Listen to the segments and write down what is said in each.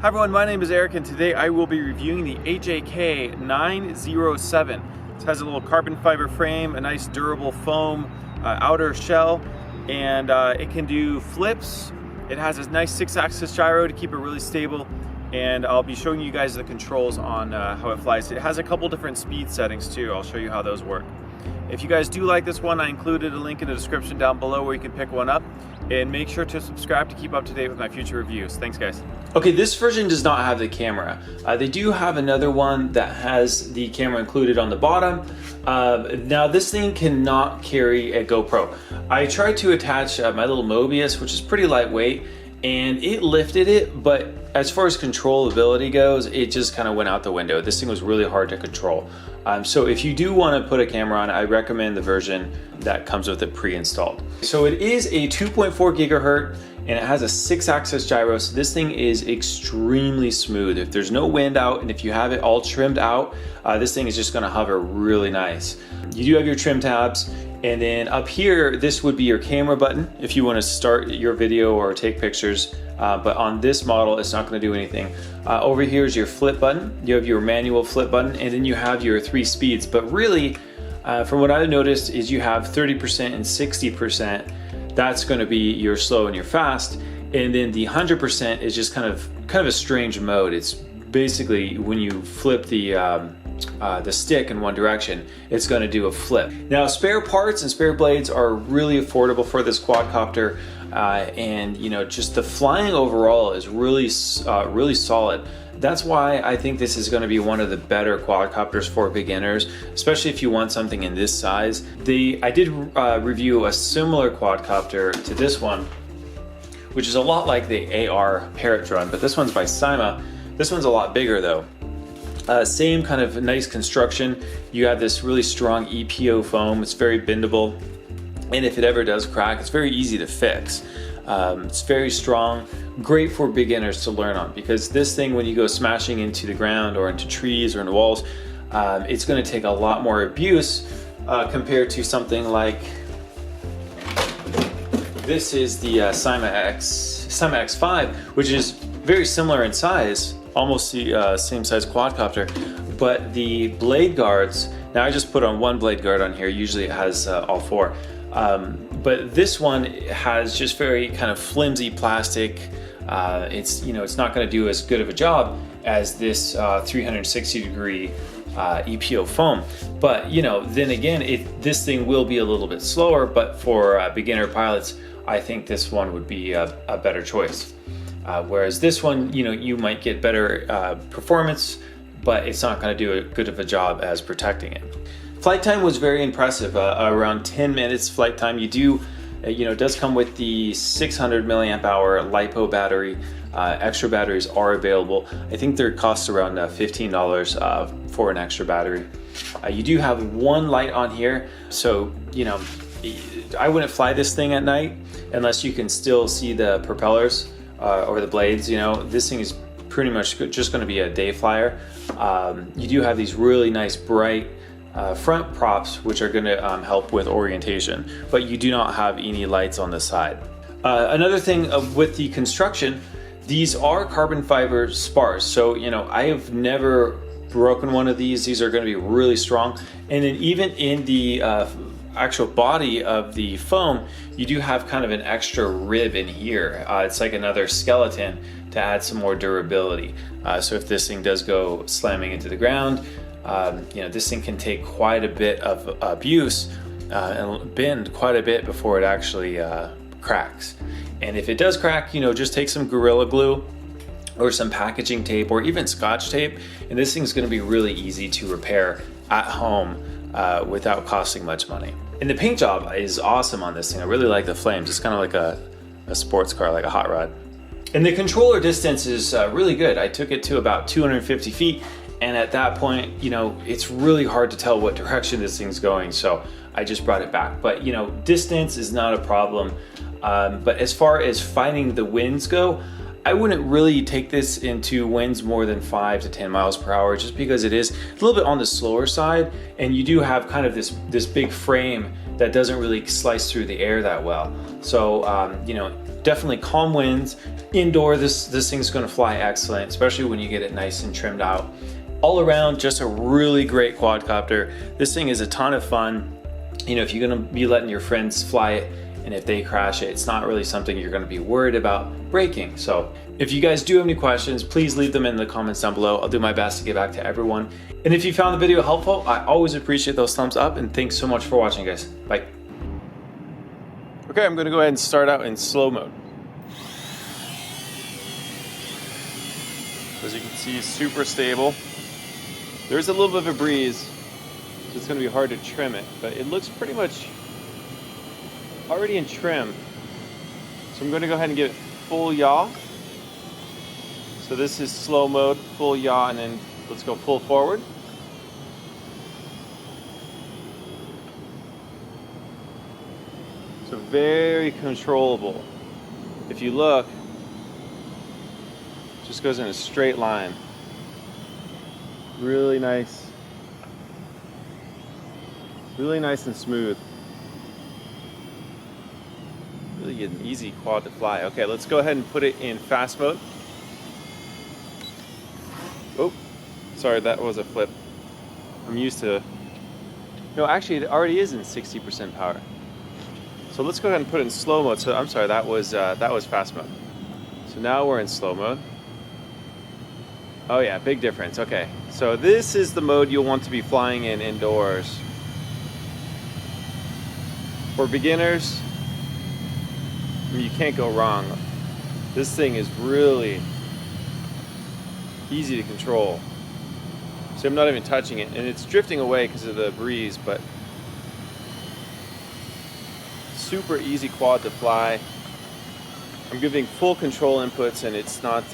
Hi everyone, my name is Eric and today I will be reviewing the HAK907. It has a little carbon fiber frame, a nice durable foam outer shell, and it can do flips. It has a nice 6-axis gyro to keep it really stable, and I'll be showing you guys the controls on how it flies. It has a couple different speed settings too. I'll show you how those work. If you guys do like this one, I included a link in the description down below where you can pick one up, and make sure to subscribe to keep up to date with my future reviews. Thanks guys. Okay, this version does not have the camera. They do have another one that has the camera included on the bottom. Now this thing cannot carry a GoPro. I tried to attach my little Mobius, which is pretty lightweight, and it lifted it, but as far as controllability goes, it just kind of went out the window. This thing was really hard to control. So if you do want to put a camera on, I recommend the version that comes with it pre-installed. So it is a 2.4 gigahertz and it has a 6-axis gyro. So this thing is extremely smooth. If there's no wind out and if you have it all trimmed out, this thing is just going to hover really nice. You do have your trim tabs, and then up here, this would be your camera button if you want to start your video or take pictures. But on this model, it's not going to do anything. Over here is your flip button. You have your manual flip button, and then you have your 3 speeds. But really, from what I've noticed, is you have 30% and 60%. That's going to be your slow and your fast, and then the 100% is just kind of a strange mode. It's basically when you flip the stick in one direction, it's going to do a flip. Now, spare parts and spare blades are really affordable for this quadcopter, and you know, just the flying overall is really solid. That's why I think this is going to be one of the better quadcopters for beginners, especially if you want something in this size. I did review a similar quadcopter to this one, which is a lot like the AR Parrot drone, but this one's by Syma. This one's a lot bigger though. Same kind of nice construction. You have this really strong EPO foam. It's very bendable, and if it ever does crack, it's very easy to fix. It's very strong, great for beginners to learn on, because this thing, when you go smashing into the ground or into trees or into walls, it's going to take a lot more abuse compared to something like this is the Syma X5, which is very similar in size, almost the same size quadcopter, but the blade guards, now I just put on one blade guard on here, usually it has all 4. But this one has just very kind of flimsy plastic. It's not going to do as good of a job as this 360-degree EPO foam. But then again, this thing will be a little bit slower. But for beginner pilots, I think this one would be a better choice. Whereas this one, you might get better performance, but it's not going to do as good of a job as protecting it. Flight time was very impressive, around 10 minutes flight time. You do, it does come with the 600 milliamp hour LiPo battery. Extra batteries are available. I think their costs around $15 for an extra battery. You do have one light on here, so I wouldn't fly this thing at night unless you can still see the propellers or the blades. This thing is pretty much just going to be a day flyer. You do have these really nice bright front props, which are going to help with orientation, but you do not have any lights on the side. Another thing with the construction, these are carbon fiber spars, so I have never broken one of these. These are going to be really strong, and then even in the actual body of the foam, you do have kind of an extra rib in here. It's like another skeleton to add some more durability. So if this thing does go slamming into the ground, this thing can take quite a bit of abuse and bend quite a bit before it actually cracks. And if it does crack, just take some Gorilla Glue or some packaging tape or even Scotch tape, and this thing's going to be really easy to repair at home without costing much money. And the paint job is awesome on this thing. I really like the flames. It's kind of like a sports car, like a hot rod. And the controller distance is really good. I took it to about 250 feet. And at that point, it's really hard to tell what direction this thing's going. So I just brought it back. But, distance is not a problem. But as far as fighting the winds go, I wouldn't really take this into winds more than 5 to 10 miles per hour, just because it is a little bit on the slower side. And you do have kind of this big frame that doesn't really slice through the air that well. So, definitely calm winds. Indoor, this thing's gonna fly excellent, especially when you get it nice and trimmed out. All around, just a really great quadcopter. This thing is a ton of fun. You know, if you're gonna be letting your friends fly it, and if they crash it, it's not really something you're gonna be worried about breaking. So if you guys do have any questions, please leave them in the comments down below. I'll do my best to get back to everyone. And if you found the video helpful, I always appreciate those thumbs up, and thanks so much for watching, guys. Bye. Okay, I'm gonna go ahead and start out in slow mode. As you can see, super stable. There's a little bit of a breeze, so it's gonna be hard to trim it, but it looks pretty much already in trim. So I'm gonna go ahead and give it full yaw. So this is slow mode, full yaw, and then let's go full forward. So very controllable. If you look, it just goes in a straight line. Really nice. Really nice and smooth. Really an easy quad to fly. Okay, let's go ahead and put it in fast mode. Oh, sorry, that was a flip. I'm used to, no, actually it already is in 60% power. So let's go ahead and put it in slow mode. So I'm sorry, that was fast mode. So now we're in slow mode. Oh yeah, big difference. Okay, so this is the mode you'll want to be flying in indoors. For beginners, I mean, you can't go wrong. This thing is really easy to control. So I'm not even touching it, and it's drifting away because of the breeze, but super easy quad to fly. I'm giving full control inputs, and it's not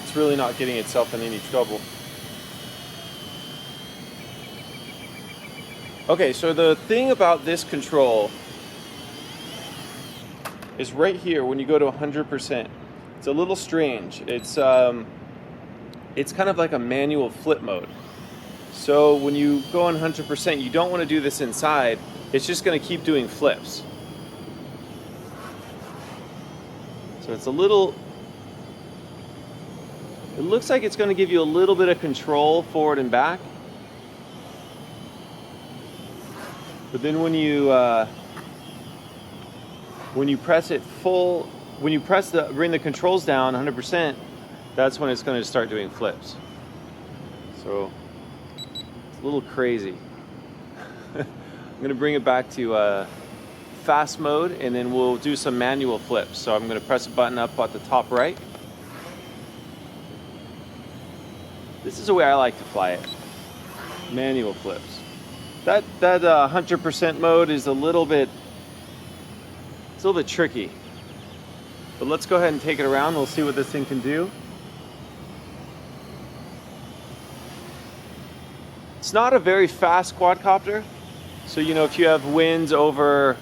it's really not getting itself in any trouble. Okay, so the thing about this control is right here when you go to 100%. It's a little strange. It's kind of like a manual flip mode. So when you go on 100%, you don't want to do this inside. It's just going to keep doing flips. So it's a little, it looks like it's going to give you a little bit of control forward and back. But then when you press it full, when you bring the controls down 100%, that's when it's going to start doing flips. So it's a little crazy. I'm going to bring it back to fast mode, and then we'll do some manual flips. So I'm going to press a button up at the top right. This is the way I like to fly it. Manual flips. That 100% mode is a little bit tricky. But let's go ahead and take it around. We'll see what this thing can do. It's not a very fast quadcopter. So, you know, if you have winds over,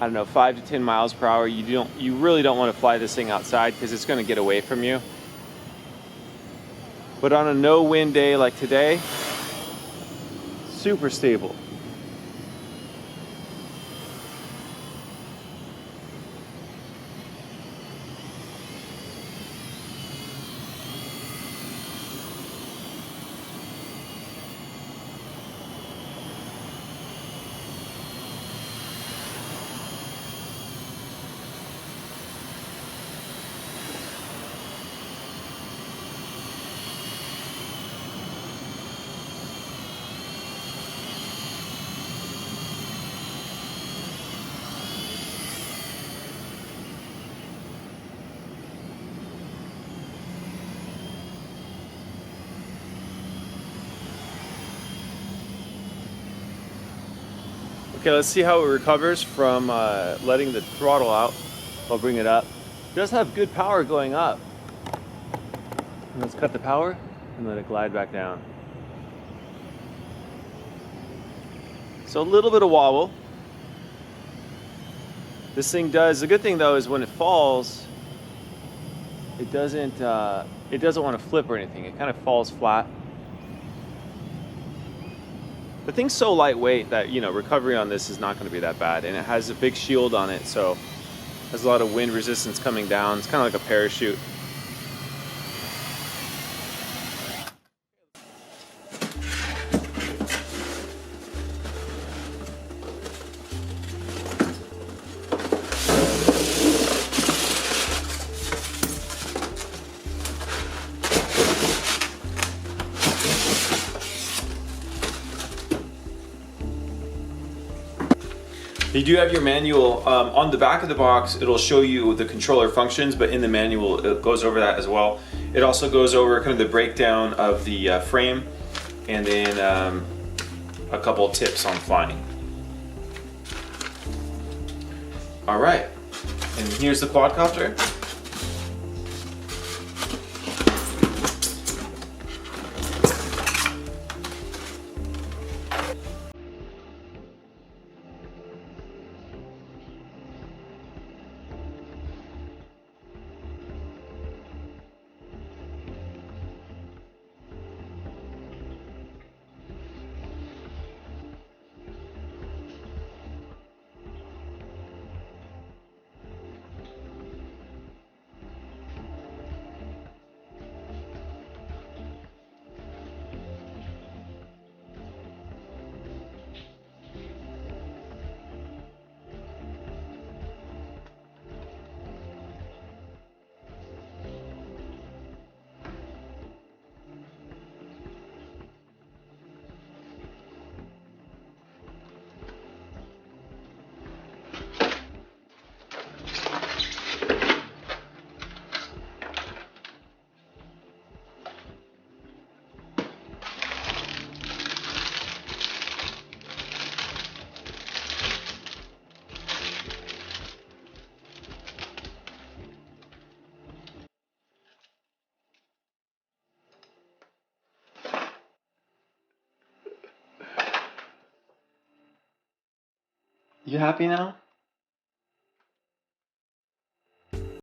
I don't know, 5 to 10 miles per hour, you really don't want to fly this thing outside because it's going to get away from you. But on a no wind day like today, super stable. Okay, let's see how it recovers from letting the throttle out. I'll bring it up. It does have good power going up. Let's cut the power and let it glide back down. So a little bit of wobble. This thing does, the good thing though is when it falls, it doesn't want to flip or anything. It kind of falls flat. the thing's so lightweight that, you know, recovery on this is not going to be that bad, and it has a big shield on it, so there's a lot of wind resistance coming down. It's kind of like a parachute. You do have your manual. On the back of the box, it'll show you the controller functions, but in the manual, it goes over that as well. It also goes over kind of the breakdown of the frame, and then a couple tips on flying. All right, and here's the quadcopter. You happy now?